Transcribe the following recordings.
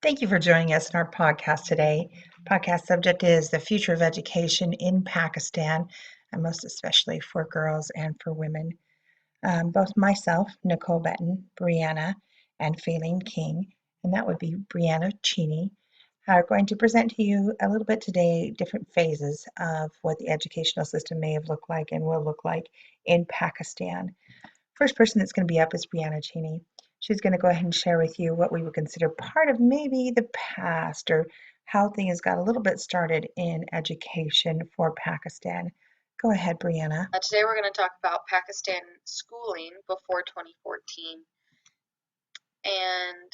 Thank you for joining us in our podcast today. Podcast subject is the future of education in Pakistan, and most especially for girls and for women. Both myself, Nicole Benton, Brianna, and Faylene King, and that would be Brianna Cheney, are going to present to you a little bit today different phases of what the educational system may have looked like and will look like in Pakistan. First person that's going to be up is Brianna Cheney. She's going to go ahead and share with you what we would consider part of maybe the past or how things got a little bit started in education for Pakistan. Go ahead, Brianna. Today we're going to talk about Pakistan schooling before 2014. And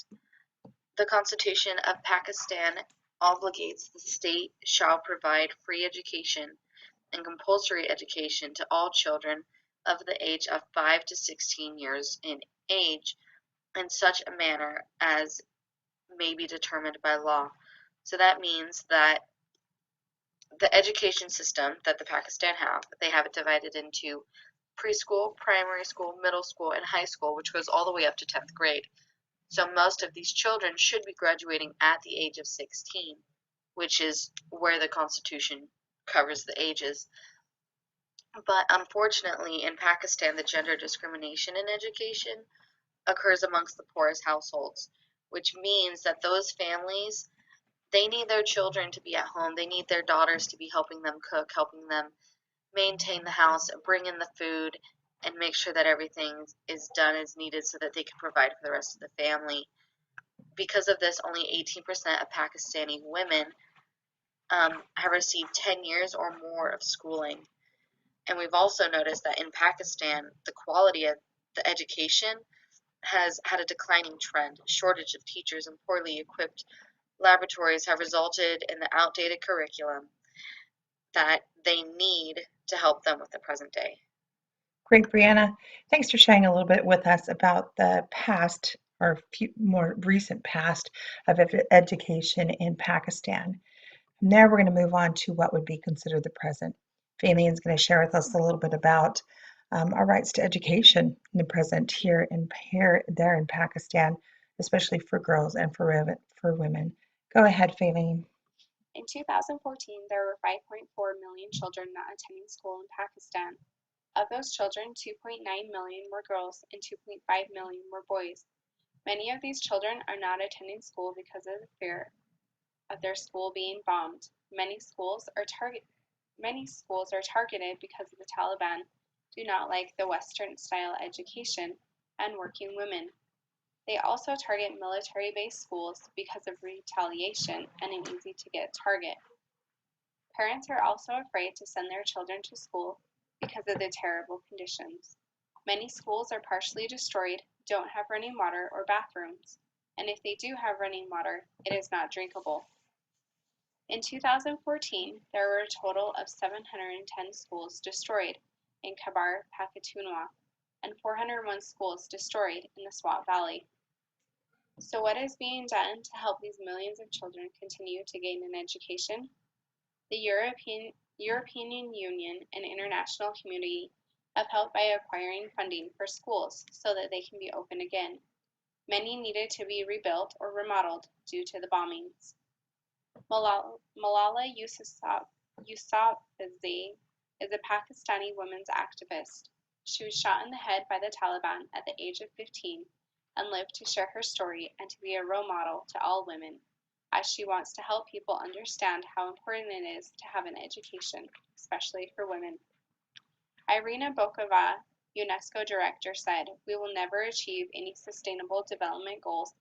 the Constitution of Pakistan obligates the state shall provide free education and compulsory education to all children of the age of 5 to 16 years in age in such a manner as may be determined by law. So that means that the education system that the Pakistan have, they have it divided into preschool, primary school, middle school, and high school, which goes all the way up to 10th grade. So most of these children should be graduating at the age of 16, which is where the Constitution covers the ages. But unfortunately, in Pakistan, the gender discrimination in education occurs amongst the poorest households, which means that those families, they need their children to be at home. They need their daughters to be helping them cook, helping them maintain the house, bring in the food, and make sure that everything is done as needed so that they can provide for the rest of the family. Because of this, only 18% of Pakistani women have received 10 years or more of schooling. And we've also noticed that in Pakistan, the quality of the education has had a declining trend. Shortage of teachers and poorly equipped laboratories have resulted in the outdated curriculum that they need to help them with the present day. Great, Brianna. Thanks for sharing a little bit with us about the past or more recent past of education in Pakistan. From there, we're going to move on to what would be considered the present. Faylene is going to share with us a little bit about our rights to education in the present there in Pakistan, especially for girls and for women. Go ahead, Faylene. In 2014, there were 5.4 million children not attending school in Pakistan. Of those children, 2.9 million were girls and 2.5 million were boys. Many of these children are not attending school because of the fear of their school being bombed. Many schools are targeted because the Taliban do not like the Western-style education and working women. They also target military-based schools because of retaliation and an easy-to-get target. Parents are also afraid to send their children to school because of the terrible conditions. Many schools are partially destroyed, don't have running water or bathrooms, and if they do have running water, it is not drinkable. In 2014, there were a total of 710 schools destroyed in Khyber Pakhtunkhwa and 401 schools destroyed in the Swat Valley. So what is being done to help these millions of children continue to gain an education? The European Union and international community have helped by acquiring funding for schools so that they can be open again. Many needed to be rebuilt or remodeled due to the bombings. Malala Yousafzai is a Pakistani women's activist. She was shot in the head by the Taliban at the age of 15 and lived to share her story and to be a role model to all women, as she wants to help people understand how important it is to have an education, especially for women. Irina Bokova, UNESCO director, said, "We will never achieve any sustainable development goals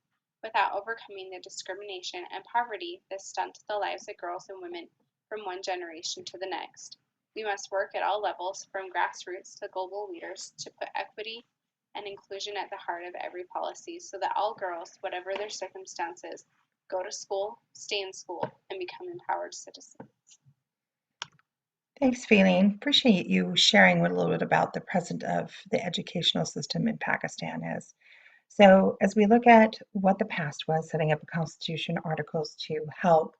without overcoming the discrimination and poverty that stunt the lives of girls and women from one generation to the next. We must work at all levels, from grassroots to global leaders, to put equity and inclusion at the heart of every policy so that all girls, whatever their circumstances, go to school, stay in school, and become empowered citizens." Thanks, Faylene. Appreciate you sharing a little bit about the present of the educational system in Pakistan is. So, as we look at what the past was, setting up a constitution, articles to help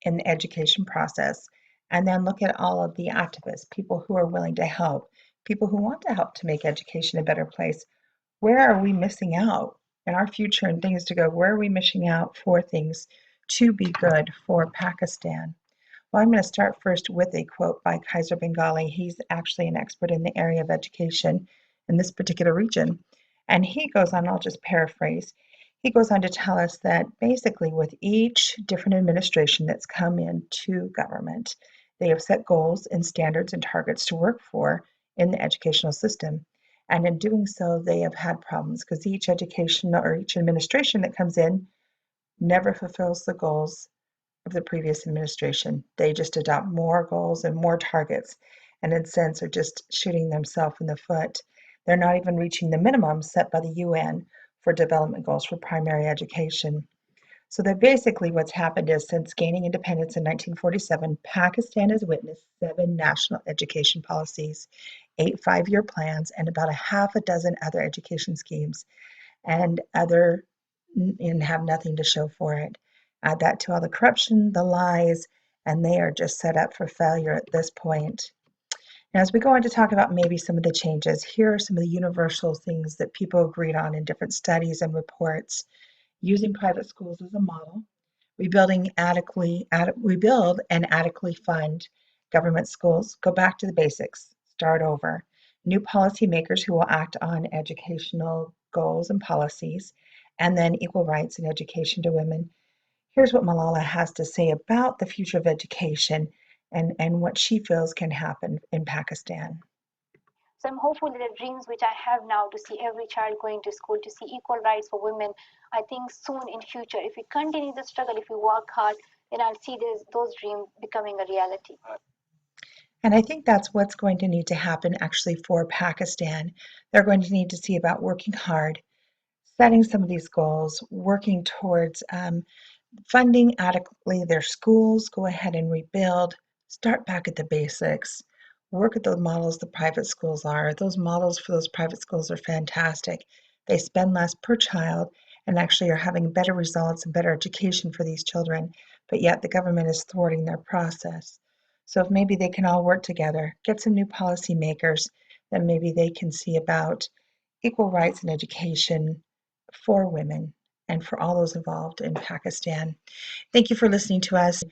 in the education process, and then look at all of the activists, people who are willing to help, people who want to help to make education a better place, where are we missing out? and our future and things to go. Where are we missing out for things to be good for Pakistan? Well, I'm going to start first with a quote by Kaiser Bengali. He's actually an expert in the area of education in this particular region. And he goes on, I'll just paraphrase, he goes on to tell us that basically with each different administration that's come into government, they have set goals and standards and targets to work for in the educational system. And in doing so, they have had problems because each education or each administration that comes in never fulfills the goals of the previous administration. They just adopt more goals and more targets, and in a sense are just shooting themselves in the foot. They're not even reaching the minimum set by the UN for development goals for primary education. So that basically what's happened is since gaining independence in 1947, Pakistan has witnessed 7 national education policies, 8 5-year plans, and about a half a dozen other education schemes and have nothing to show for it. Add that to all the corruption, the lies, and they are just set up for failure at this point. Now, as we go on to talk about maybe some of the changes, here are some of the universal things that people agreed on in different studies and reports. Using private schools as a model, we build and adequately fund government schools, go back to the basics, start over. New policymakers who will act on educational goals and policies, and then equal rights and education to women. Here's what Malala has to say about the future of education and what she feels can happen in Pakistan. So I'm hopeful that the dreams which I have now to see every child going to school, to see equal rights for women, I think soon in future, if we continue the struggle, if we work hard, then I'll see those dreams becoming a reality. And I think that's what's going to need to happen actually for Pakistan. They're going to need to see about working hard, setting some of these goals, working towards funding adequately their schools, go ahead and rebuild, start back at the basics, work at the models the private schools are. Those models for those private schools are fantastic. They spend less per child and actually are having better results and better education for these children, but yet the government is thwarting their process. So if maybe they can all work together, get some new policy makers, then maybe they can see about equal rights in education for women and for all those involved in Pakistan. Thank you for listening to us.